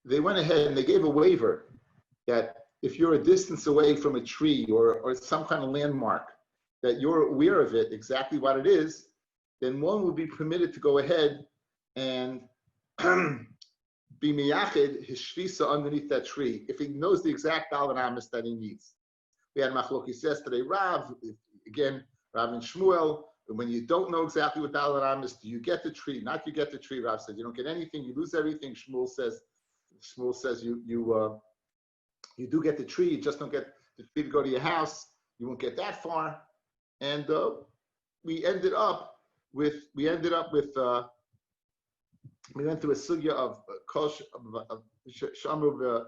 they went ahead and they gave a waiver that if you're a distance away from a tree or some kind of landmark, that you're aware of it, exactly what it is, then one will be permitted to go ahead and be miyachid his shvisa underneath that tree if he knows the exact daled amos that he needs. We had machlokes yesterday, Rav, again, Rav and Shmuel. When you don't know exactly what daled amos, do you get the tree? Not you get the tree. Rav said you don't get anything, you lose everything. Shmuel says you do get the tree, you just don't get the tree to go to your house. You won't get that far. And we went through a sugya of kosh shamu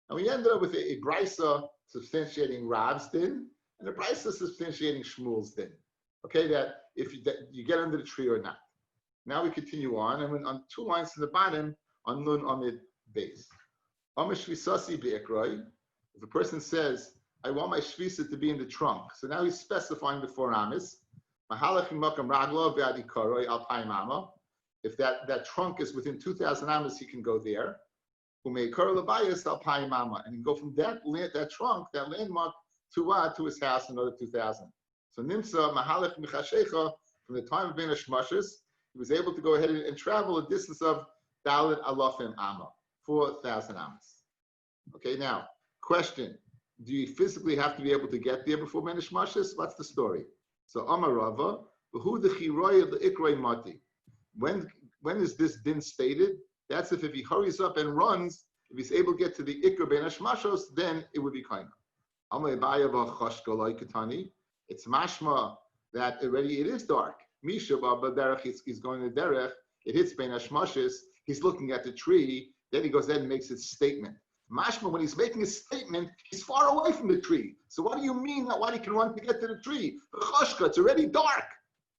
and we ended up with a brisa substantiating Rav's din and a brisa substantiating Shmuel's din. Okay, that if you get under the tree or not. Now we continue on, and when on 2 lines to the bottom on Nun Amid base. If a person says, I want my shvisa to be in the trunk, so now he's specifying the 4 amas. If that trunk is within 2,000 amas, he can go there. And he can go from that trunk, that landmark, to his house, another 2,000. So Nimsa Mahalach Michashecha, from the time of Ben Hashmashis, he was able to go ahead and travel a distance of Dalit Alafim Amma, 4,000 amas. Okay, now, question. Do you physically have to be able to get there before Ben Hashmashis? What's the story? So Amar Rava, who the chiroy the ikrei mati. When is this din stated? That's if he hurries up and runs, if he's able to get to the ikra ben hashmashos, then it would be kind of. It's mashma that already it is dark. Misha derech, he's going to derech, it hits ben hashmashos, he's looking at the tree, then he goes ahead and makes his statement. Mashma, when he's making a statement, he's far away from the tree. So what do you mean that he can run to get to the tree? It's already dark.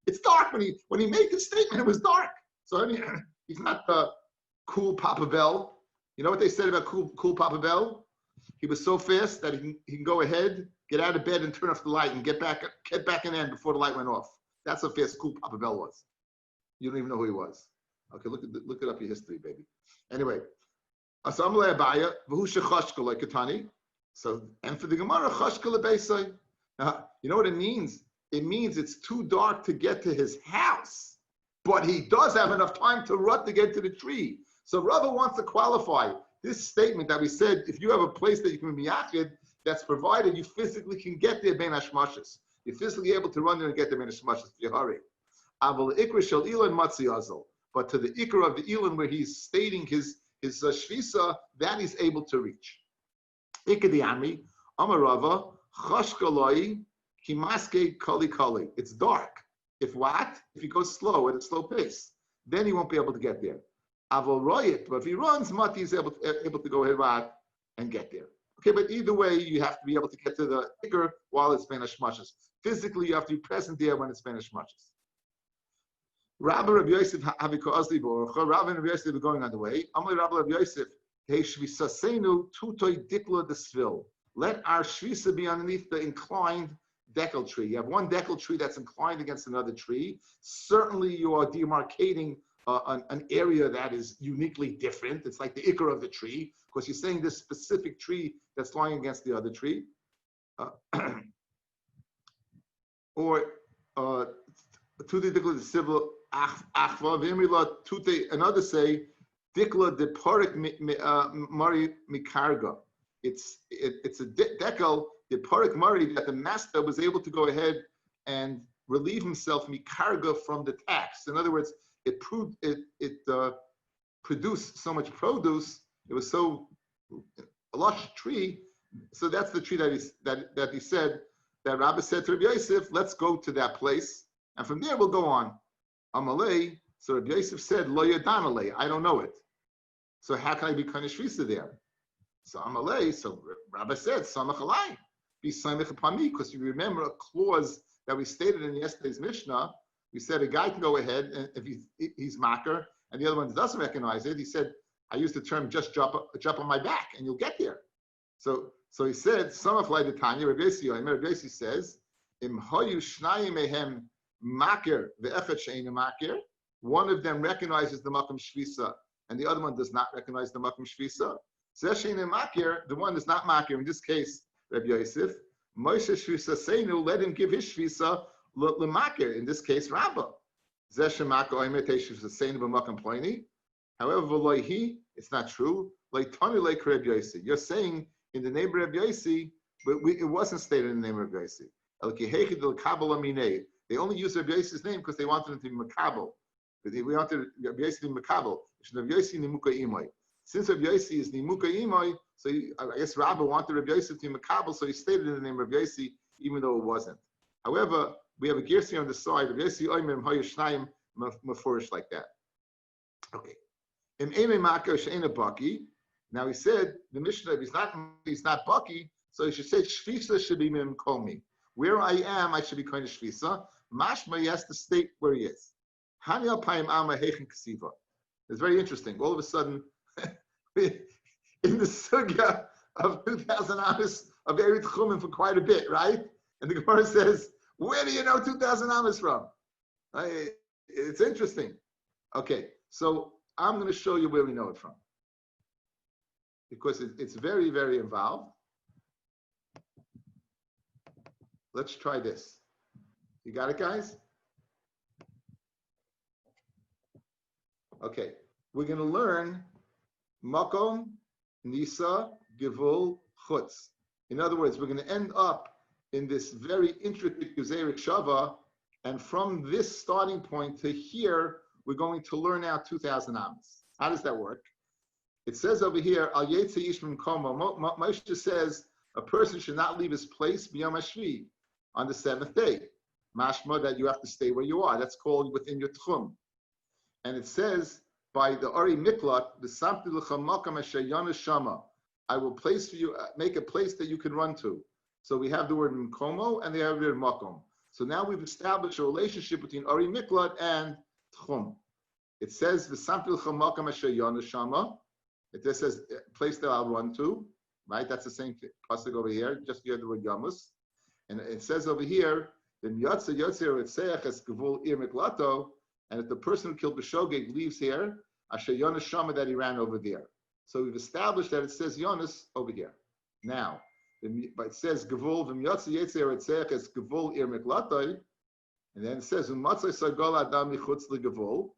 It's dark when he made the statement. It was dark. So I mean, he's not the cool Papa Bell. You know what they said about cool Papa Bell? He was so fast that he can go ahead, get out of bed, and turn off the light and get back in there before the light went off. That's how fast cool Papa Bell was. You don't even know who he was. Okay, look it up your history, baby. Anyway. So, and for the Gemara, now, you know what it means? It means it's too dark to get to his house, but he does have enough time to run to get to the tree. So Rabbi wants to qualify this statement that we said, if you have a place that you can be miyachid, that's provided you physically can get there ben hashmashis. You're physically able to run there and get there ben hashmashis if you hurry. But to the ikra of the ilan where he's stating his shvisa, that he's able to reach. Ikadiyami, Amarava, Chashkaloi, Kimaske Kali Kali. It's dark. If he goes slow at a slow pace, then he won't be able to get there. Aval Royet, but if he runs, Mati is able to go ahead and get there. Okay, but either way, you have to be able to get to the ikr while it's ben hashmashis. Physically, you have to be present there when it's ben hashmashis. Rabbi Yosef Haviko Azli Baruch. Rabbi and Rabbi Yosef are going on the way. Amli Rabbi Yosef, Hey Shvisasenu Tutoi Dikla Desvil. Let our shvisa be underneath the inclined decal tree. You have one decal tree that's inclined against another tree. Certainly, you are demarcating an area that is uniquely different. It's like the ikar of the tree, because you're saying this specific tree that's lying against the other tree. Or to the dikla civil. Another say, Dikla de Porik Mari Mikarga. It's a decal, the Porik Mari, that the master was able to go ahead and relieve himself Mikarga from the tax. In other words, it produced so much produce, it was so a lush tree. So that's the tree that he said, that Rabbi said to Rabbi Yosef, let's go to that place, and from there we'll go on. Amalei, so Rabbi Yosef said, Lo Yadanalei, I don't know it. So how can I be kind of shvisa there? So Amalei, so Rabbi said, Samach alai, be samach upon me, because you remember a clause that we stated in yesterday's Mishnah. We said a guy can go ahead, and if he's makar, and the other one doesn't recognize it, he said, I used the term just jump on my back, and you'll get there. So he said, Samach alai detanya, Rabbi Yosef says, Im hoyu shnayim mehem makir ve'echet she'einu makir. one of them recognizes the Makom Shvisa, and the other one does not recognize the Makom Shvisa. Zeshin and Makir, the one is not Makir, in this case, Rabbi Yosef, Moshe Shvisa Seinu, let him give his Shvisa L'Makir, in this case, Rabbah. Zeshin Makir, Oimet Shvisa Seinu B'Makom Ploini. However, V'loihi, it's not true. Like Tani like Rabbi Yosef. You're saying in the name of Rabbi Yosef, but it wasn't stated in the name of Rabbi Yosef. They only used Rabbi Yosef's name because they wanted him to be Makabel. But we wanted Rabbi Yosef to be Makabel. Since Rabbi Yosef is Nimuka Imoy, so I guess Rabbi wanted Rabbi Yosef to be Makabel, so he stated in the name of Rabbi Yosef, even though it wasn't. However, we have a Girsi on the side, Rabbi Yosef Oimim Hoyashnayim Mefurish like that. Okay. Now he said the Mishnah, if he's not Baki, so he should say Shvisa should be Mim Komi. Where I am, I should be kind of Shvisa. Mashma, he has to state where he is. Hanya Paim Ama Hechen Kasiva. It's very interesting. All of a sudden, in the sugya of 2,000 amas of Erit Chumim for quite a bit, right? And the Gemara says, where do you know 2,000 amas from? It's interesting. Okay, so I'm going to show you where we know it from, because it's very, very involved. Let's try this. You got it, guys? Okay, we're going to learn Makom, Nisa, Givul, Chutz. In other words, we're going to end up in this very intricate Gezerah Shava, and from this starting point to here, we're going to learn out 2,000 amas. How does that work? It says over here, Al Yetze Ish Mim Komo. Moshe says a person should not leave his place b'yom hashvi, on the seventh day. Mashma, that you have to stay where you are. That's called within your tchum. And it says by the Ari Miklat, the Samti L'cha Makam Asher Yana Shama. I will place for you, make a place that you can run to. So we have the word Mkomo and they have the word Makom. So now we've established a relationship between Ari Miklat and Tchum. It says the Samti L'cha Makam Asher Yana Shama. It just says place that I'll run to. Right? That's the same pasuk over here. Just here the word Yamus. And it says over here, and if the person who killed B'shogeg leaves here, Asher Yonas Shama, that he ran over there. So we've established that it says Yonas over here. Now, but it says Gevul v'myotze yetzer etzech es Gevul ir miklatoi, and then it says umatzai sagol adam michutz legevul.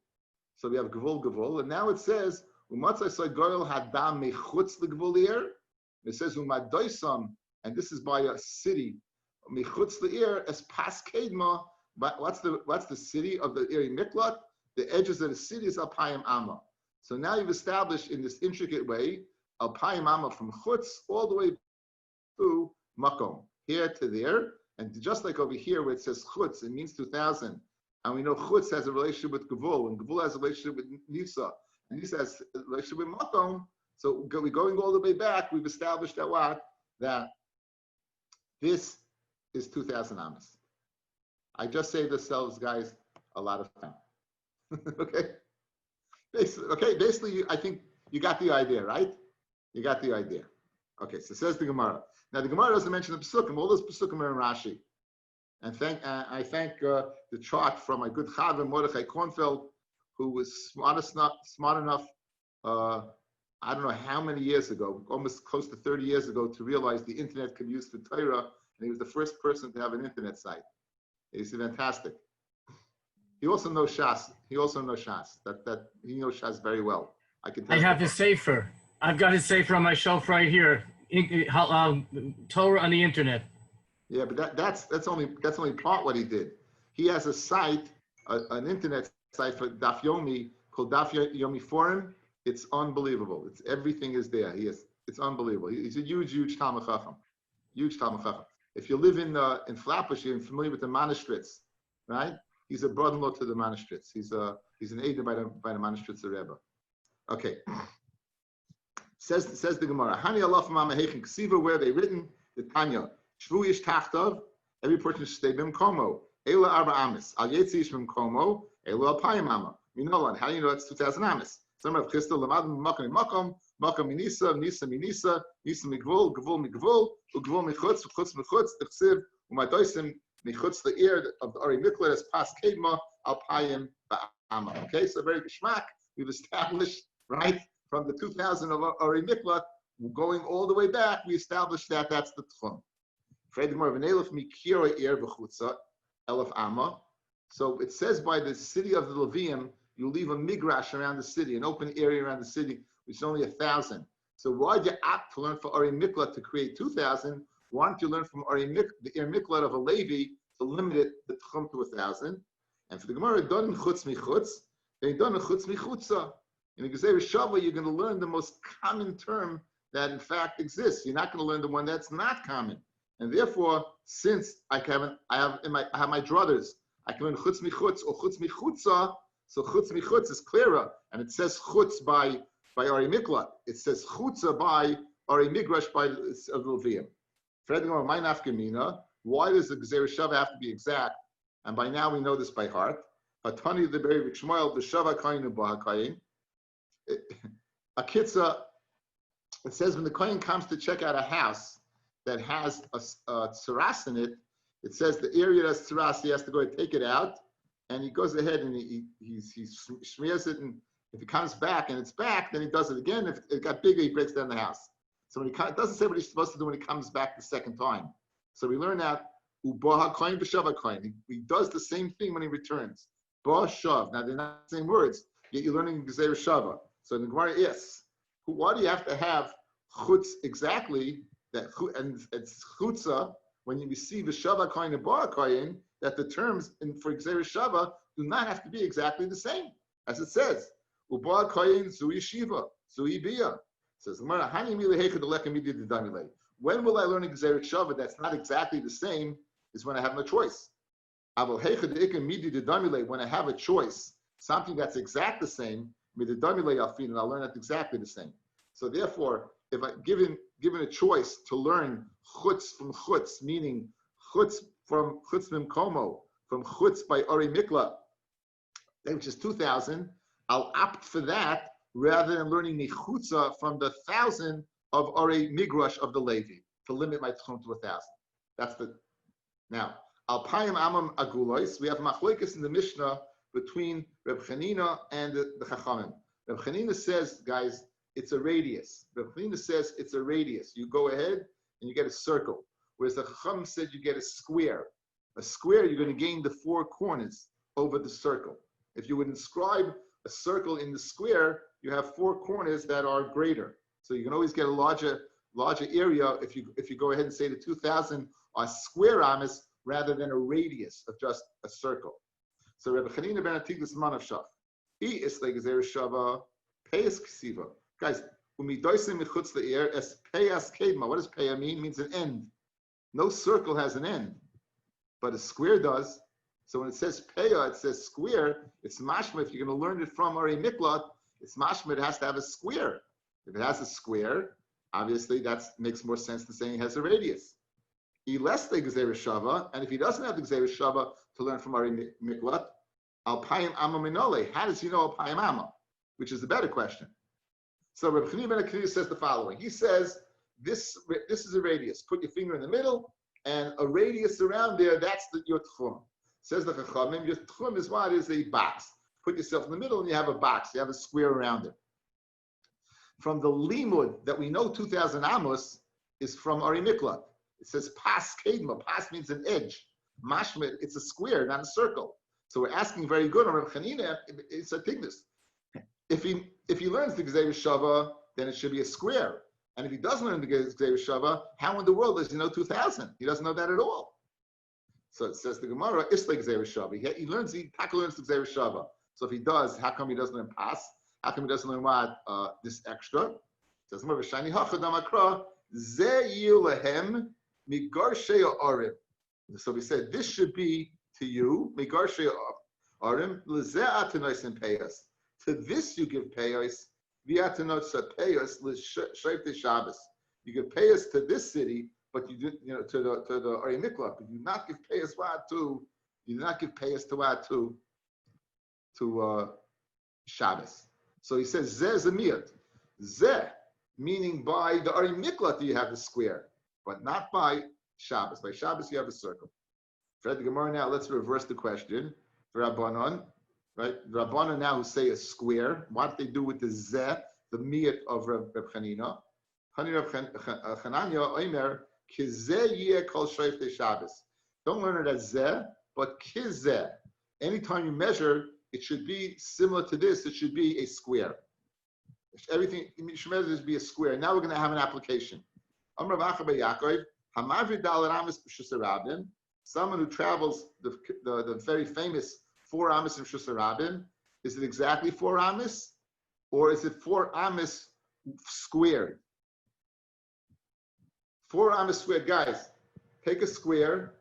So we have Gevul, and now it says umatzai sagol hadam michutz legevul ir. It says umadoisam, and this is by a city. Michutz le'ir es pas kedma. But what's the city of the Eri Miklat? The edges of the city is Alpayim Amma. So now you've established in this intricate way Alpayim Amma from Chutz all the way to Makom, here to there. And just like over here where it says Chutz, it means 2,000. And we know Chutz has a relationship with Gevul, and Gevul has a relationship with Nisa, and Nisa has a relationship with Makom. So we're going all the way back. We've established that what? That this is 2,000 amas. I just saved ourselves, guys, a lot of time. Okay? Basically, I think you got the idea, right? You got the idea. Okay, so says the Gemara. Now, the Gemara doesn't mention the Pesukim. All those Pesukim are in Rashi. And I thank the chart from my good Chaver, Mordechai Kornfeld, who was smart enough, I don't know how many years ago, almost close to 30 years ago, to realize the internet could be used for Torah, and he was the first person to have an internet site. He's fantastic. He also knows Shas. That he knows Shas very well. I have the Sefer. I've got his Sefer on my shelf right here. Torah on the internet. Yeah, but that's only part what he did. He has a site, an internet site for Daf Yomi called Daf Yomi Forum. It's unbelievable. Everything is there. It's unbelievable. He's a huge Talmud Chacham. Huge Talmud Chacham. If you live in Flatbush, you're familiar with the Manistritz, right? He's a brother-in-law to the Manistritz. He's an aide by the Manistritz Rebbe. Okay. Says the Gemara. Hani alaf mama heichen ksiva, where they written the Tanya. Shvu ish tachtov. Every person should stay bim komo. Ela arba amis. Al yetzi ish bim komo. Ela alpayim amma. Minolan. How do you know it's 2,000 amis? Some of Chistel lamadim makom makom. Makom minisa, nisa minisa, nisa migvul, gvul migvul, ugvul michutz, chutz michutz, t'chsiv, umadoisim michutz the ear of the Ari Miklat as pas kedma alpayim Amma. Okay, so very geschmack. We've established, right, from the 2000 of Ari Miklat, going all the way back, we established that that's the Tchum. So it says by the city of the Levium, you leave a migrash around the city, an open area around the city, which is only 1,000. So why did you opt to learn for Ari Miklat to create 2,000? Why don't you learn from the Ari Miklat of a Levi to limit it, the Tchum, to 1,000? And for the Gemara, done chutz michutz, they done chutz michutza. In the Gezerah Shava, you're going to learn the most common term that in fact exists. You're not going to learn the one that's not common. And therefore, since I have my druthers, I can learn chutz michutz or chutz michutza. So chutz michutz is clearer, and it says chutz by Ari Miklat. It says chutza by Ari Migrash by Levium. My nafkamina. Why does the Gezerah Shava have to be exact? And by now we know this by heart. Hatani the Beri Shmuel the Shava Kainu Bahakayin. A kitza. It says when the kohen comes to check out a house that has a tsaras in it, it says the area that's tsaras, he has to go and take it out, and he goes ahead and he smears it, and if he comes back and it's back, then he does it again. If it got bigger, he breaks down the house. So when it doesn't say what he's supposed to do when he comes back the second time. So we learn that ubaha kohen b'shava kohen. He does the same thing when he returns. Ba shav. Now they're not the same words, yet you're learning Gezerah Shava. So the Gemara is, why do you have to have chutz exactly that? And it's chutza when you receive a shava kohen and bar kohen, that the terms for Gezerah Shava do not have to be exactly the same, as it says. Ubar kohen zui shiva zui bia. Says when will I learn a Gezerah Shava that's not exactly the same? Is when I have no choice. When I have a choice, something that's exact the same, and I'll learn it exactly the same. So therefore, if I given a choice to learn chutz from chutz, meaning chutz from chutz mimkomo, from chutz by Ari Mikla, which is 2,000, I'll opt for that rather than learning nichutza from the 1,000 of Ari Migrash of the Levi to limit my tchum to 1,000. That's the now. Alpayim amam agulois. We have machlokes in the Mishnah between Reb Chanina and the Chachamim. Reb Chanina says, guys, it's a radius. Reb Chanina says it's a radius. You go ahead and you get a circle. Whereas the Chacham said you get a square. A square, you're going to gain the 4 corners over the circle. If you would inscribe a circle in the square, you have 4 corners that are greater. So you can always get a larger area if you go ahead and say the 2,000 are square amas rather than a radius of just a circle. So Rabbi Chanina ben Atiglas Manavshach, he is like Gezerah Shava, Peyas Ksiva. Guys, umidoisim michutz le'er es Peyas Kedma. What does Peya mean? It means an end. No circle has an end, but a square does. So when it says Peya, it says square. It's mashma. If you're going to learn it from Ari Miklat, it's mashma. It has to have a square. If it has a square, obviously that makes more sense than saying it has a radius. He less the Gezerah Shava, and if he doesn't have the Gezerah Shava to learn from Ari Miklat, Alpayim Amma Minole. How does he know Alpayim Amma? Which is the better question. So Rabbi Chanina ben Akhil says the following. He says, this is a radius. Put your finger in the middle, and a radius around there, that's your tchum. Says the Chachamim, your tchum is what? Is a box. Put yourself in the middle, and you have a box. You have a square around it. From the limud that we know 2,000 amos is from Ari Miklat. It says pas kedma. Pas means an edge. Mashmid, it's a square, not a circle. So we're asking very good on Rabbi Chanina. It's a thickness. If he learns the Gezerah Shava, then it should be a square. And if he doesn't learn the Gezerah Shava, how in the world does he know 2,000? He doesn't know that at all. So it says the Gemara, Isla Gezerah Shava. He learns the Gezerah Shava. So if he does, how come he doesn't learn pas? How come he doesn't learn what? This extra? It says Shani Hachadam Akra Ze Yilahem Migarshei Arim. So we said this should be to you Migarshei Arim Lezeh Atanois Peyos. To this you give Peyos. Viatanos Peyos L'Sheifte Shabbos. You give Peyos to this city, but you do to the Ari Mikla, but you do not give Peyos to Shabbos. So he says Zeh Zemiyat. Zeh, meaning by the Ari Miklat you have the square, but not by Shabbos. By Shabbos you have a circle. For the Gemara now, let's reverse the question. For Rabbanon, right? Rabbana now who say a square. What they do with the zeh, the miyat of Reb Chanina. Chananya Omer kizeh yeh kol shoifte Shabbos. Don't learn it as zeh, but kizeh. Anytime you measure, it should be similar to this. It should be a square. Everything you should measure this be a square. Now we're going to have an application. Someone who travels the very famous 4 amis in Shusarabim, is it exactly 4 amis, or is it 4 amis squared? 4 amis squared, guys. Take a square,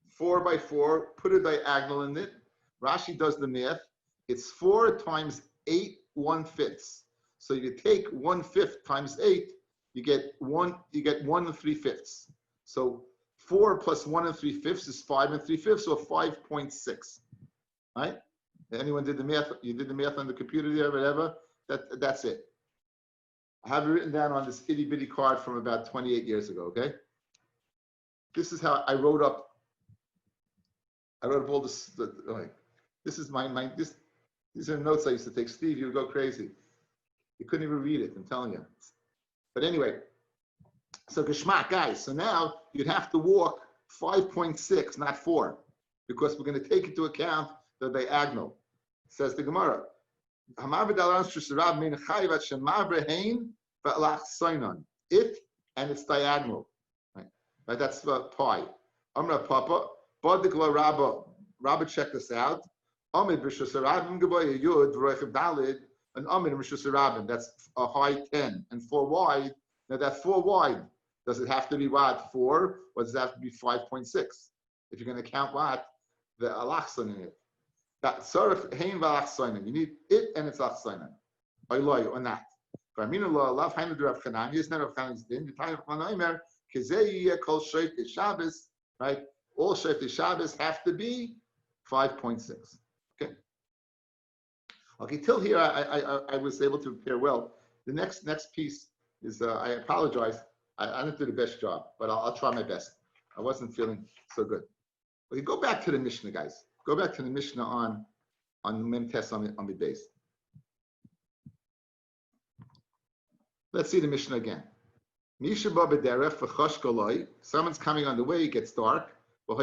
4 by 4, put a diagonal in it. Rashi does the math. It's 4 times 8 1/5. So you take 1/5 times 8, you get 1 3/5. So 4 plus 1 3/5 is 5 3/5, so 5.6. Right? Anyone did the math? You did the math on the computer there, whatever. That's it. I have it written down on this itty bitty card from about 28 years ago. Okay. This is how I wrote up all this. This is these are notes I used to take. Steve, you would go crazy. You couldn't even read it, I'm telling you. But anyway, so Geshmak, guys, so now you'd have to walk 5.6, not 4, because we're going to take into account the diagonal. Says the Gemara. It and its diagonal. Right? That's pi. Amra Papa, Badikla Rabbi checked this out. Amid B'Shusarabim Geboya Yud V'Roichav Dalid, and Amid B'Shusarabim. That's a high 10 and 4 wide. Now that 4 wide, does it have to be what 4, or does it have to be 5.6? If you're going to count what the alachson in it, that sort of hein v'alachsoinen. You need it and its alachsoinen. Oiloi or not. Farminullah love hein l'drav chanan. Yes, not of chanan's din. The time of Chanoimer kizei yeh kol shoyte Shabbos. Right. All shoyte Shabbos have to be 5.6. Okay, till here I was able to prepare well. The next piece is, I apologize, I didn't do the best job, but I'll try my best. I wasn't feeling so good. Okay, go back to the Mishnah, guys. Go back to the Mishnah on Mem Tes on the base. Let's see the Mishnah again. Someone's coming on the way, it gets dark. So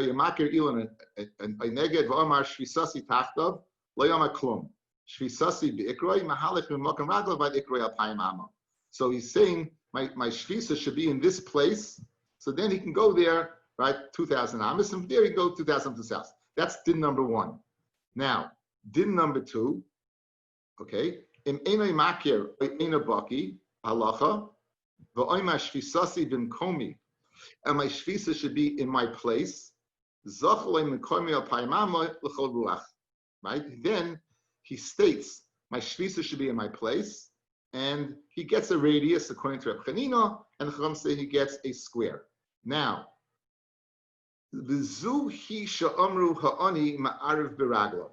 he's saying my shvisa should be in this place, so then he can go there, right, 2,000 amas, and from there he can go 2,000 to south. That's din number 1. Now, din number 2, okay, im enoi makir ena baki halacha v'oima shvisasi b'mkomi, and my shvisa should be in my place. Zachalei m'komi al paimama l'chol ruach, right? Then he states, my shvisa should be in my place, and he gets a radius according to Reb Chanina, and the Chacham say he gets a square. Now, v'zu hi sha'amru ha'ani ma'ariv b'raglav.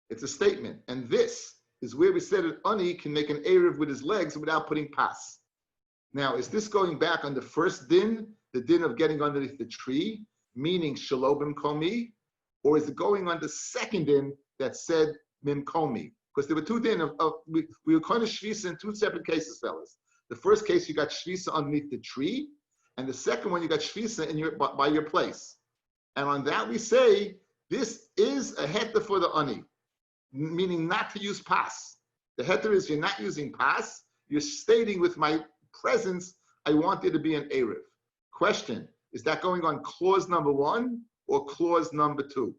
It's a statement, and this is where we said that ani can make an erev with his legs without putting pas. Now, is this going back on the first din, the din of getting underneath the tree, meaning shalobim komi, or is it going on the second din that said Mimkomi? Because there were 2 din we were kind of shvisa in 2 separate cases, fellas. The first case you got shvisa underneath the tree, and the second one you got shvisa by your place. And on that we say this is a heter for the ani, meaning not to use pas. The heter is you're not using pas. You're stating with my presence I want there to be an erev. Question: is that going on clause number 1 or clause number 2?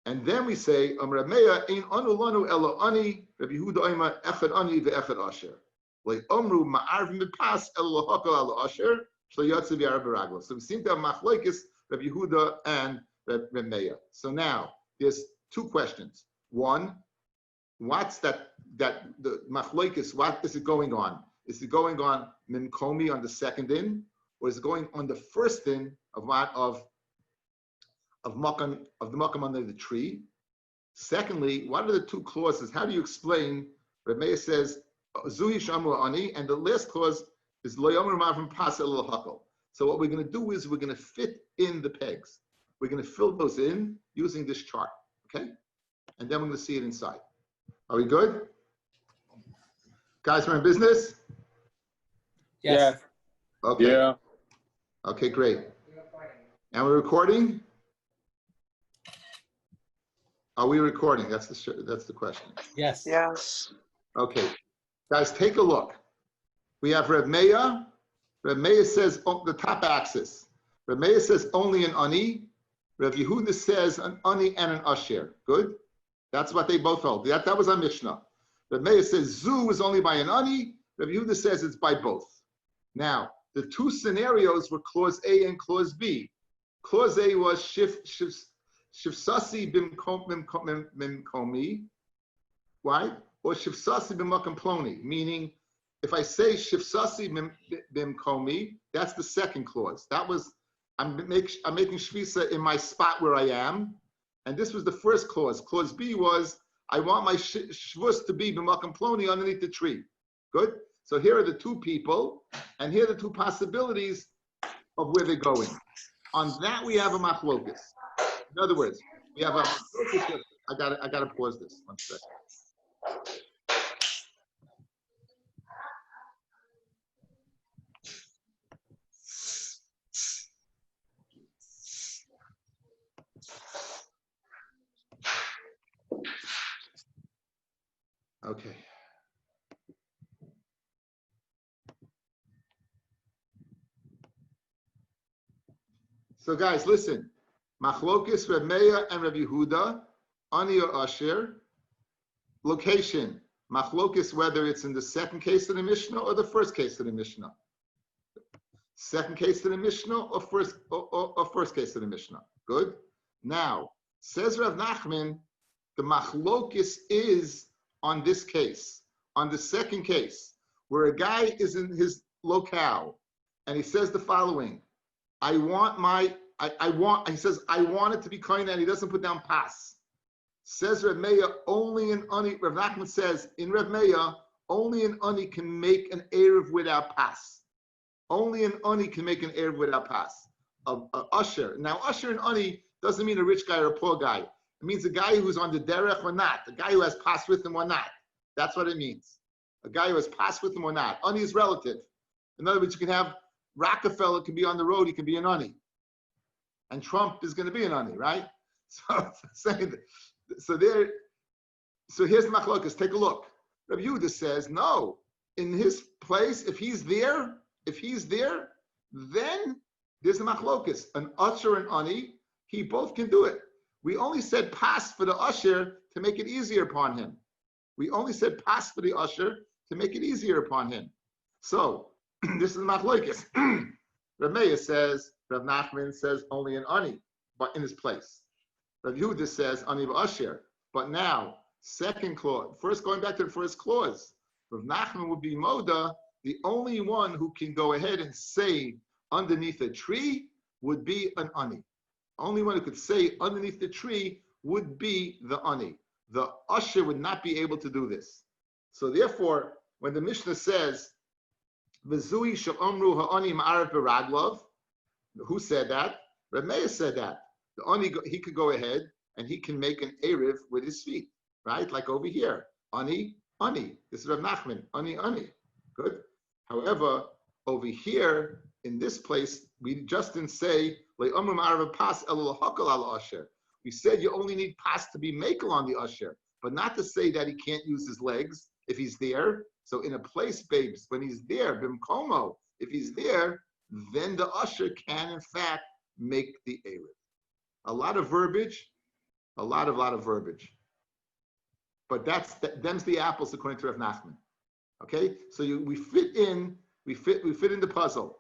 And then we say, Amar Meya ein anu lanu elo ani, Rabbi Yehuda oima echad ani ve'echad asher. Like Omru ma'arvim b'pas elo lahakal alo asher, shlo yatsi v'yarav b'raglo. So we seem to have machlokes Rabbi Yehuda and Rabbi Meya. So now there's 2 questions. 1, what's the machlokes? What is it going on? Is it going on mimkomi on the second din, or is it going on the first din of the makam under the tree? Secondly, what are the 2 clauses? How do you explain? Rabbi says zuhi shamu ani, and the last clause is lo yomer ma'avim pas el hakol. So what we're going to do is we're going to fit in the pegs. We're going to fill those in using this chart. Okay. and then we're going to see it inside. Are we good? Guys, we're in business? Yes. Okay. Yeah. Okay, great. And we're recording? Are we recording? That's the question. Yes. Yes. Okay. Guys, take a look. We have Reb Meir. Reb Meir says the top axis. Reb Meir says only an ani. Reb Yehuda says an ani and an asher. Good? That's what they both hold. That was our Mishnah. Reb Meir says zu is only by an ani. Reb Yehuda says it's by both. Now, the two scenarios were clause A and clause B. Clause A was shifsasi bimkomi, right? Or shifsasi bimmakam ploni, meaning if I say shifsasi bimkomi, that's the second clause. That was, I'm making shvisa in my spot where I am. And this was the first clause. Clause B was, I want my shvus to be b'makam ploni underneath the tree. Good? So here are the two people, and here are the two possibilities of where they're going. On that, we have a machlokus. In other words, we have a machlokus. I gotta pause this 1 second. Okay. So guys, listen. Machlokis, Reb Meir, and Reb Yehuda, ani or asher. Location. Machlokis, whether it's in the second case of the Mishnah or the first case of the Mishnah. Second case of the Mishnah or first case of the Mishnah. Good. Now, says Rav Nachman, the machlokis is on this case, on the second case, where a guy is in his locale, and he says the following: he says, I want it to be koine, and he doesn't put down pas. Says Reb Meir, only an ani, Rav Nachman says, in Reb Meir, only an ani can make an eruv without pas. Only an ani can make an eruv without pas. A usher. Now, usher and ani doesn't mean a rich guy or a poor guy. It means a guy who's on the derech or not. A guy who has pas with him or not. That's what it means. A guy who has pas with him or not. Ani is relative. In other words, you can have Rockefeller can be on the road, he can be an ani. And Trump is going to be an ani, right? So here's the machlokas. Take a look. Rabbi Yehuda says, no, in his place, if he's there, then there's a machlokas. An usher and ani, he both can do it. We only said pas for the usher to make it easier upon him. We only said pas for the usher to make it easier upon him. So this is machlokas. Rav Meir says, Rav Nachman says only an ani, but in his place. Rav Yehuda says ani v'asher. But now, second clause, first going back to the first clause, Rav Nachman would be moda. The only one who can go ahead and say underneath a tree would be an ani. Only one who could say underneath the tree would be the ani. The usher would not be able to do this. So therefore, when the Mishnah says, "V'zui she'omru ha'ani ma'arav b'raglov," who said that? Reb Meir said that. The ani, he could go ahead and he can make an eruv with his feet, right? Like over here, ani, ani. This is Reb Nachman, ani, ani. Good. However, over here in this place, we just didn't say le'omru ma'arav pas elu l'hakol al usher. We said you only need pas to be makel on the usher, but not to say that he can't use his legs if he's there. So in a place, babes, when he's there, bimkomo, if he's there, then the usher can in fact make the eruv. A lot of verbiage, a lot of verbiage. But them's the apples according to Rav Nachman. Okay, so we fit in the puzzle,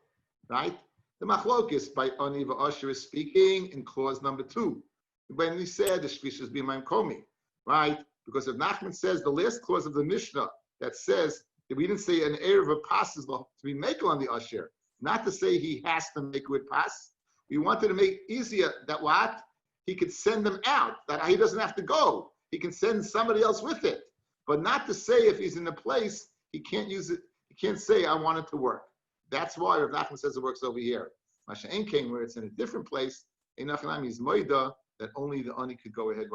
right? The machlokis by ani v'asher is speaking in clause number 2. When we said the shvishas b'mayim komi, right? Because if Nachman says the last clause of the Mishnah that says that we didn't say an eruv of pas is to be makel on the usher, not to say he has to make with pas. We wanted to make easier that what? He could send them out, that he doesn't have to go. He can send somebody else with it. But not to say if he's in the place, he can't use it, he can't say, I want it to work. That's why Rav Nachman says it works over here. Masha Ein Kain, where it's in a different place, Einachanami is Moida, that only the ani could go ahead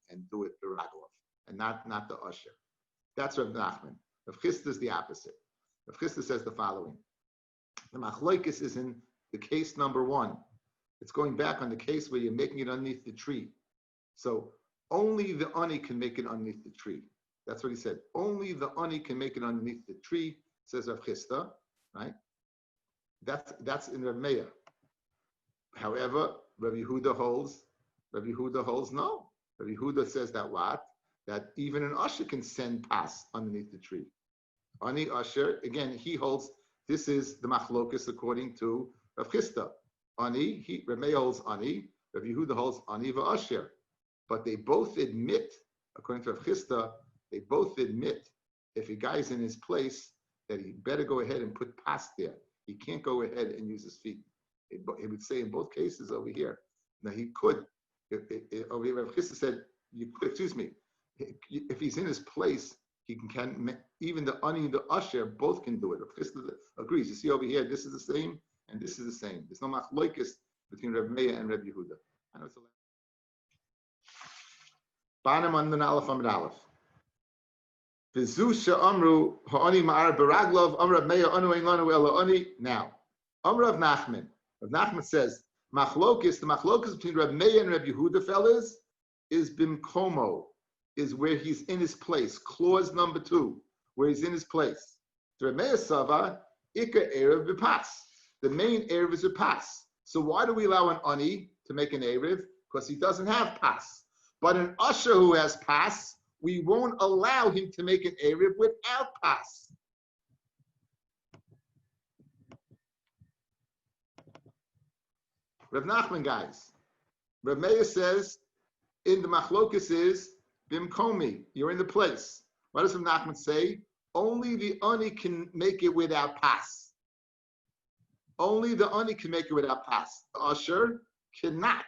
and do it the Raglov, and not the Usher. That's Rav Nachman. Rav Chisda is the opposite. Rav Chisda says the following. The Machlokes is in the case number 1. It's going back on the case where you're making it underneath the tree. So only the ani can make it underneath the tree. That's what he said. Only the ani can make it underneath the tree, says Rav Chisda, right? That's in Rav Meir. However, Rabbi Yehuda holds no. Rabbi Yehuda says that what? That even an usher can send pas underneath the tree. Ani usher, again, he holds this is the machlokes according to Rav Chisda. Ani, Rabbi Meir holds ani, Rabbi Yehuda holds ani v'usher. But they both admit, according to Rav Chisda, they both admit if a guy's in his place that he better go ahead and put pas there. He can't go ahead and use his feet. He would say in both cases over here. Now he could. Over here, Rav Chisda said, you could, excuse me, if he's in his place, he can even the ani and the usher both can do it. Rav Chisda agrees. You see over here, this is the same and this is the same. There's no machlokes between Rav Meir and Rav Yehuda. I know it's a Banim on the Aleph Amid Aleph. V'zusha amru ha'ani ma'ar baraglov amrav Meir anu ein lanu ela ani. Now, Amrav Nachman. Rav Nachman says the machlokes between Rav Meir and Rav Yehuda, fellas, is bimkomo, is where he's in his place. Clause number 2, where he's in his place. The Rav Meir sava ikar erev b'pas. The main erev is a pas. So why do we allow an ani to make an erev? Because he doesn't have pas. But an usher who has pas, we won't allow him to make an erev without pas. Rav Nachman, guys. Rav Meir says in the machlokes is bimkomi. You're in the place. What does Rav Nachman say? Only the ani can make it without pas. Only the ani can make it without pas. The usher cannot.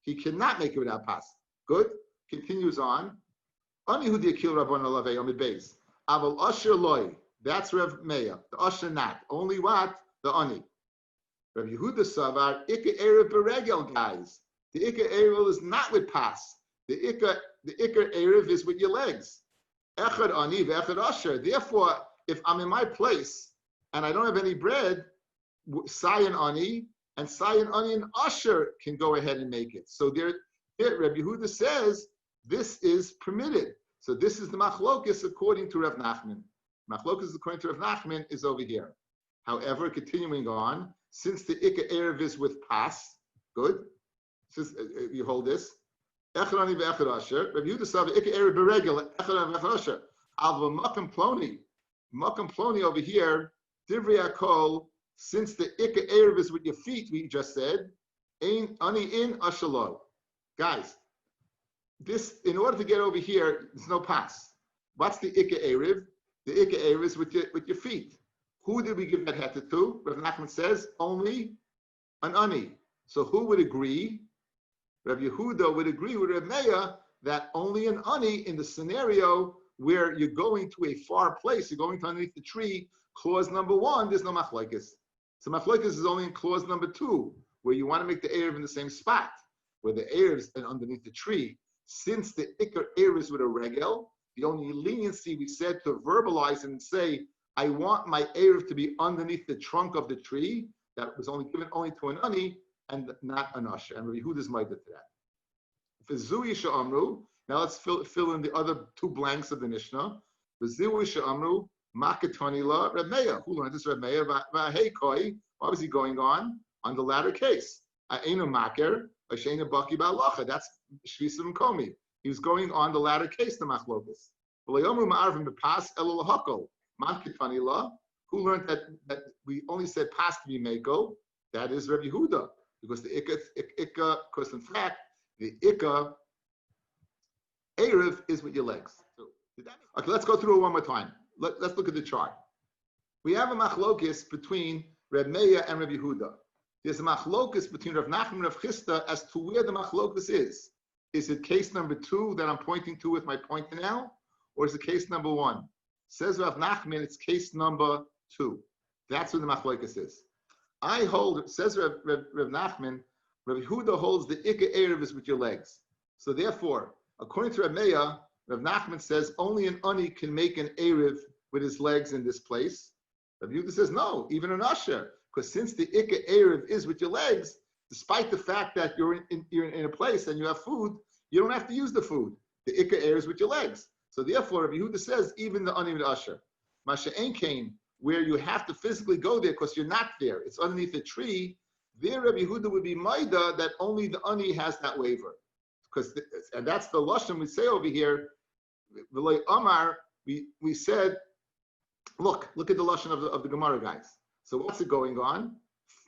He cannot make it without pas. Good. Continues on. Ani hu diakil Rabban Alavei Amid Beis. Aval usher loy. That's Rav Meir. The usher not. Only what? The ani. Rav Yehuda Savar, Ika Erev Beregel, guys. The Ika Erev is not with pas. The Ika Erev is with your legs. Echad Ani, Echad Usher. Therefore, if I'm in my place and I don't have any bread, Sayan Ani and Usher can go ahead and make it. So there Rabbi Yehuda says this is permitted. So this is the machlokes according to Rav Nachman. Machlokes according to Rav Nachman is over here. However, continuing on, since the Ika Erev is with pas, good. Since you hold this, Echad Ani ve'Echad Asher. Rabbi Yehuda said Ika Erev beregel Echad Ani ve'Echad Asher. Alva Makam Ploni over here. Divrei Akol. Since the Ika Erev is with your feet, we just said, Ein Ani in Ashaloi. Guys, this in order to get over here, there's no pas. What's the Ika Erev? The Ika Erev is with your feet. Who did we give that heter to? Rav Nachman says only an ani. So who would agree? Rav Yehuda would agree with Rav Meir that only an ani in the scenario where you're going to a far place, you're going to underneath the tree. Clause number 1, there's no machlokes. So machlokes is only in clause number 2, where you want to make the erev in the same spot, where the erev is underneath the tree. Since the ikar erev is with a regel, the only leniency we said to verbalize and say, I want my erev to be underneath the trunk of the tree. That was only given only to an ani and not an usher. And Rabbi Yehuda's made it to that. V'zui she'amru. Now let's fill in the other 2 blanks of the Mishnah. V'zui she'amru makatoni la Reb Meir. Who learned this? Reb Meir. V'hei koi. What was he going on the latter case? A'enu maker. Ashena baki ba'alacha. That's shvisam komi. He was going on the latter case. The machlokas. V'leyomu ma'arvim b'pas elul hakol. Who learned that we only said pas to be meko? That is Rabbi Yehuda, because the ikka, because in fact the ikka erev is with your legs. So, okay, let's go through it one more time. Let's look at the chart. We have a machlokes between Reb Meir and Rabbi Yehuda. There's a machlokes between Rav Nachman and Rav Chisda as to where the machlokes is. Is it case number 2 that I'm pointing to with my pointer now, or is it case number 1? Says Rav Nachman, it's case number 2. That's what the machlokes is. I hold, says Rav Nachman, Rav Yehuda holds the ikka erev is with your legs. So therefore, According to Rav Meir, Rav Nachman says only an ani can make an erev with his legs in this place. Rav Yehuda says no, even an usher, because since the ikka erev is with your legs, despite the fact that you're in a place and you have food, you don't have to use the food. The ikka erev is with your legs. So therefore, Rav Yehuda says even the ani with usher. Masha Enkain, where you have to physically go there because you're not there, it's underneath a tree. There, Rabbi Yehuda would be maida that only the ani has that waiver, and that's the lashon we say over here. V'loi Amar, we said, look at the lashon of the Gemara, guys. So what's it going on?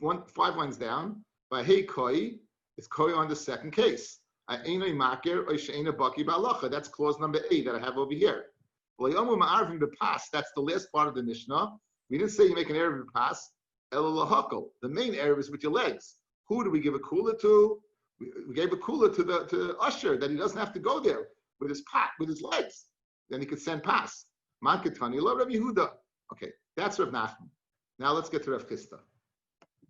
5 lines down. By hey koi, it's koi on the second case. That's clause number 8 that I have over here. That's the last part of the Mishnah. We didn't say you make an erev pass. The main erev is with your legs. Who do we give a kula to? We gave a kula to the usher that he doesn't have to go there with his legs. Then he could send pass. Manketani lo Rabbi Yehuda. Okay, that's Rav Nachman. Now let's get to Rav Chisda.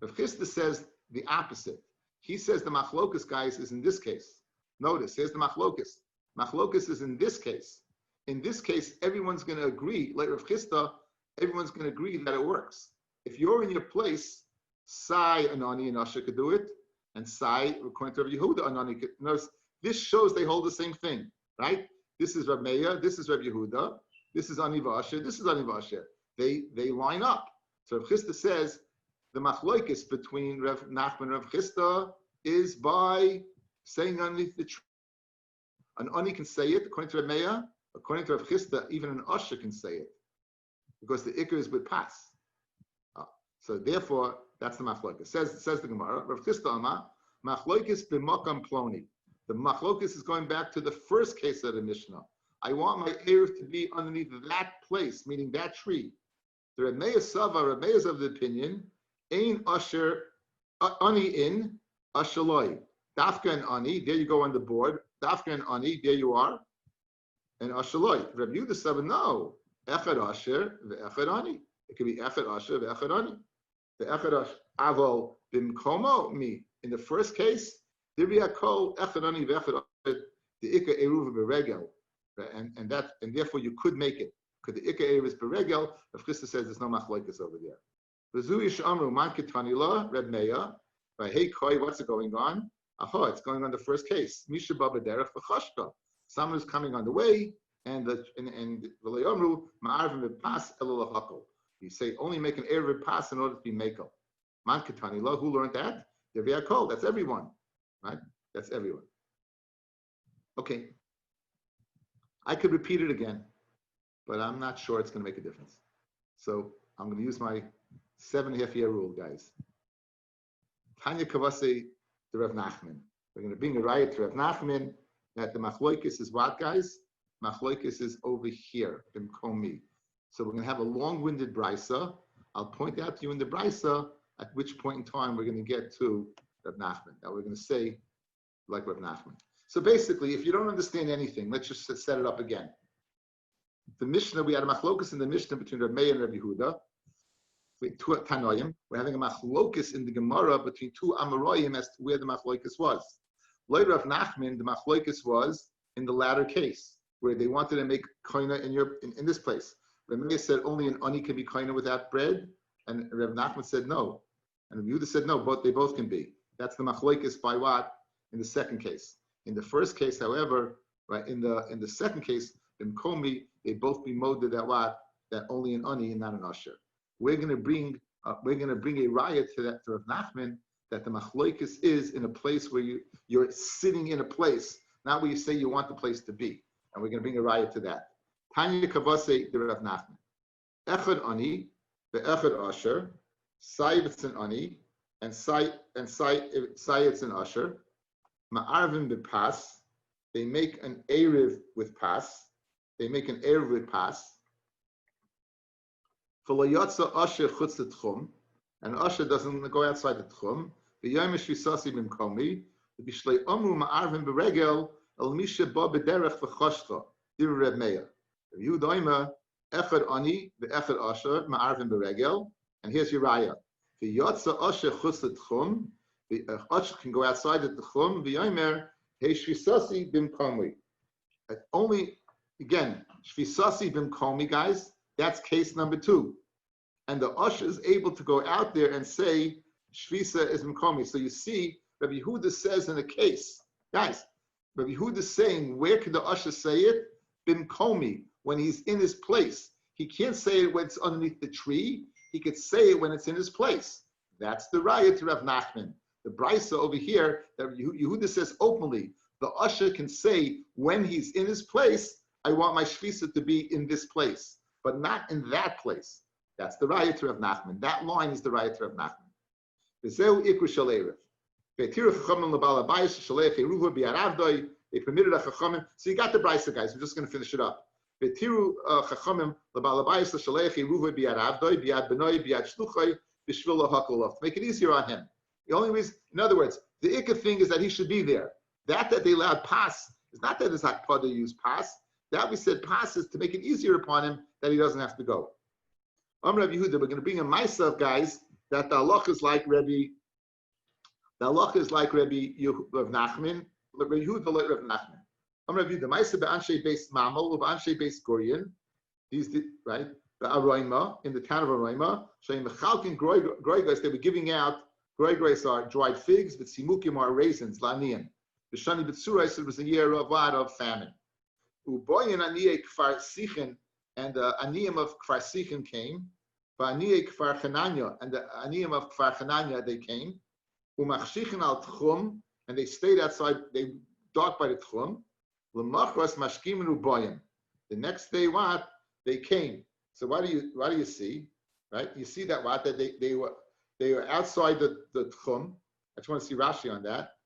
Rav Chisda says the opposite. He says the machlokus, guys, is in this case. Notice, here's the machlokus. Machlokus is in this case. In this case, everyone's going to agree, like Rav Chisda, everyone's going to agree that it works. If you're in your place, Sai, Anani, and Asher could do it, and Sai, according to Rav Yehuda, Anani could. Notice, this shows they hold the same thing, right? This is Rav Meir, this is Rav Yehuda, this is Ani Vasher, this is Ani Vasher. They line up. So Rav Chisda says the machloikis between Rav Nachman and Rav Chisda is by saying underneath the tree. An Ani can say it, according to Rav Meir. According to Rav Chisda, even an usher can say it, because the ikr is with pas. So therefore, that's the machlokas. Says the Gemara, Rav Chisda Amar, machlokas b'makam ploni. The machlokas is going back to the first case of the Mishnah. I want my erev to be underneath that place, meaning that tree. The Rav Meir Sava, Rav Meir is of the opinion, ein usher ani in ashaloi. Dafka and ani, there you go on the board. Dafka and ani, there you are. And ashaloi. Rav Yehuda Sava, no. Echad asher ve'echad ani. It could be echad asher ve'echad ani. The echad asher avol bimkomo mi. In the first case, there be a kol echad ani ve'echad asher the ikka Eruvin beregel, and therefore you could make it. Because the ikka Eruv is beregel. Rav Chisda says there's no machlokas over there. V'zuyish amru man ketanila Reb Meir. Right? Hey koi, what's it going on? Aha, it's going on the first case. Misha baba derech v'chashka. Someone is coming on the way, and v'layomru ma'arvim v'pas elul hakol. You say only make an erev pass in order to be mekel. Man ketani lo. Who learned that? Devi Akol. That's everyone, right? That's everyone. Okay. I could repeat it again, but I'm not sure it's going to make a difference. So I'm going to use my 7.5-year rule, guys. Tanya Kavase to Rav Nachman. We're going to bring a riot to Rav Nachman that the machloikis is what, guys? Machloikis is over here, bimkomi. So we're going to have a long-winded brisa. I'll point out to you in the brisa at which point in time we're going to get to Rav Nachman. Now we're going to say like Rav Nachman. So basically, if you don't understand anything, let's just set it up again. The Mishnah, we had a machlokus in the Mishnah between Rav Meir and Rav Yehuda. Two Tanoim. We're having a machlokus in the Gemara between two Amoraim as to where the machlokus was. Later Rav Nachman, the machlokus was in the latter case, where they wanted to make koina in this place. Rav Meir said only an ani can be koina without bread, and Rav Nachman said no. And Rav Yehuda said no, but they both can be. That's the machlokus by what? In the second case. In the first case, however, right, in the second case, in Komi, they both be moded that what? That only an ani and not an usher. We're going to bring a riot to that to Rav Nachman that the machloikis is in a place where you're sitting in a place, not where you say you want the place to be. And we're going to bring a riot to that. Tanya Kavase the Rav Nachman. Echad ani, the echad usher, sayitz an ani, and sayitz an usher. Ma'arvim bepas. They make an erev with pas. They make an erev with pas. V'layotza usher chutz the tchum, and usher doesn't go outside the tchum. V'yomish v'sasi b'mkomi. V'shlei omru ma'arvim beregel el misha ba b'derech v'choshcha. Dir Reb Meir. Yehuda echad ani v'echad usher ma'arvim beregel. And here's your raya. V'yotza usher chutz the tchum. The usher can go outside the tchum. V'yomer heishvisasi b'mkomi. Only, again, Shvisasi b'mkomi, guys, that's case number 2. And the usher is able to go out there and say, Shvisa is b'mkomi. So you see, Rabbi Yehuda says in a case, guys, Rabbi Yehuda is saying, where can the usher say it? B'mkomi, when he's in his place. He can't say it when it's underneath the tree. He could say it when it's in his place. That's the raya to Rav Nachman. The brisa over here, that Yehuda says openly, the usher can say when he's in his place, I want my shvisa to be in this place, but not in that place. That's the raya to Rav Nachman. That line is the raya to Rav Nachman. V'zeu ikru shel Erev. V'etiru chachamim l'bal habayis shalech Eruvin bi'aravdoi. They permitted a chachamim. So you got the brisa, guys. We're just going to finish it up. V'etiru chachamim l'bal habayis shalech Eruvin bi'aravdoi bi'ad benoi bi'ad shluchai b'shvil lahakol, to make it easier on him. The only reason, in other words, the ikka thing is that he should be there. That they allowed pas is not that it's hakpada to use pas. That we said pas is to make it easier upon him that he doesn't have to go. Rabbi Yehuda, we're going to bring in myself, guys, that the halacha is like Rabbi. The halacha is like Rabbi Rav Nachman. Rabbi Yehuda like Rav Nachman. Rabbi Yehuda, myself be'anshe beis mamal u'be'anshe beis gorian. These right. The Aroima, in the town of Aroima, shayim mechalkin groigos, they were giving out, groigos are dried figs, but simukim are raisins, lanian. The shani b'tzurais, it was a year of what? Of famine. Uboyin aniyeh kfar sichen, and the aniyim of kfar sichen came. Aniyeh kfar chananya, and the aniyim of kfar chananya, they came. Umachshichen al tchum, and they stayed outside, they docked by the tchum. L'machras mashkim and uboyin. The next day, what? They came. So what do you see, right? You see that what that they were outside the tchum. I just want to see Rashi on that.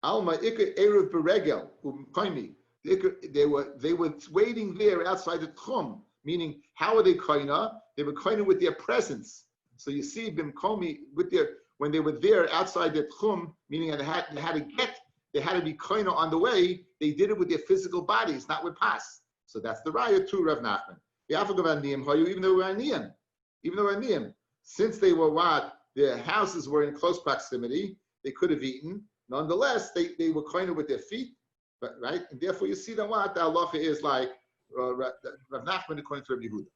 Alma ikar eruv beregel u'koini. They were waiting there outside the tchum. Meaning, how are they koina? They were koina with their presence. So you see bimkomi with their when they were there outside the tchum, meaning they had to be koina on the way. They did it with their physical bodies, not with pas. So that's the raya to Rav Nachman. Even though we're niyim, since they were what, their houses were in close proximity, they could have eaten. Nonetheless, they were kind of with their feet, but right, and therefore you see that what the halacha is like Rav Nachman according to Rabbi Yehuda.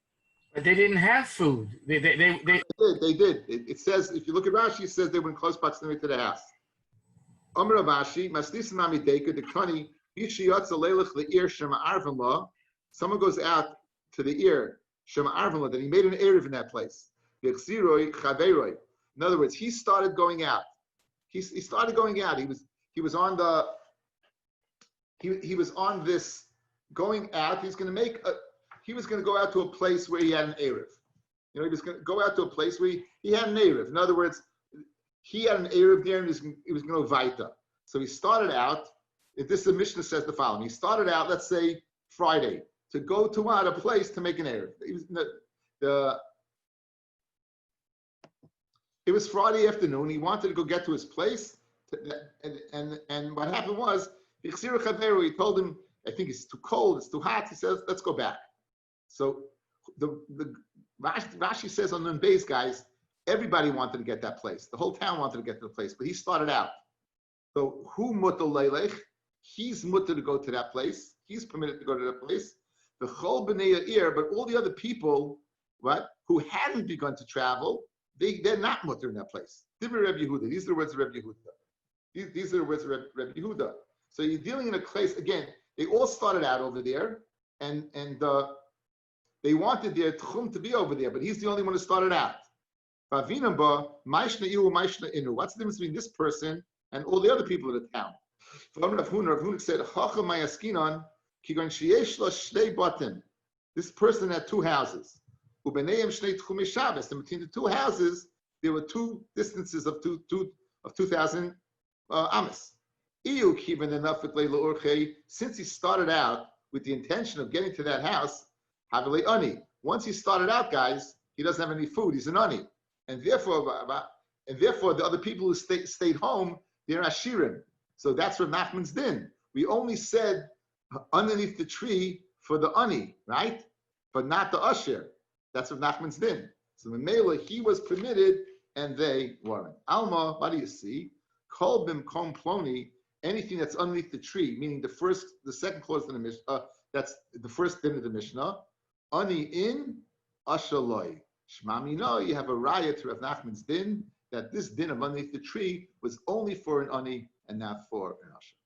But they didn't have food. They did. It says if you look at Rashi, it says they were in close proximity to the house. Amar Ravashi, Maslisan Amideka, the Kani, Yishiyatza Leilach Le'ir Shema Arvin. Someone goes out to the ear, Shema Arvin, that he made an Erev in that place. In other words, he started going out. He started going out. He was on this going out. He was going to go out to a place where he had an Erev. He was going to go out to a place where he had an Erev. In other words, he had an Erev there and he was going to Vaita. So he started out, the Mishnah says the following. He started out, let's say, Friday, to go to a place to make an Erev. It was Friday afternoon. He wanted to go get to his place. And what happened was, he told him, I think it's too cold, it's too hot. He says, let's go back. So the Rashi says on Nun Beis, guys, everybody wanted to get that place. The whole town wanted to get to the place, but he started out. So who mutter leilech? He's mutter to go to that place. He's permitted to go to that place. The chol b'nei ir, but all the other people, who hadn't begun to travel, they're not mutter in that place. Rabbi Yehuda. These are the words of Rabbi Yehuda. These are the words of Rabbi Yehuda. So you're dealing in a place again. They all started out over there, and they wanted their tchum to be over there, but he's the only one who started out. What's the difference between this person and all the other people in the town? Rav Huna said, this person had two houses. And between the two houses, there were two distances of 2,000 amas. Since he started out with the intention of getting to that house, once he started out, guys, he doesn't have any food. He's an ani. And therefore, the other people who stayed home, they're ashirim. So that's what Nachman's din. We only said underneath the tree for the ani, right? But not the ashir. That's what Nachman's din. So the Mela, he was permitted, and they weren't. Alma, what do you see? Kol bim kom ploni anything that's underneath the tree, meaning the second clause in the Mishnah, that's the first din of the Mishnah. Ani in ashaloi. Shmamina, you have a raya to Rav Nachman's din that this din of underneath the tree was only for an ani and not for an asha.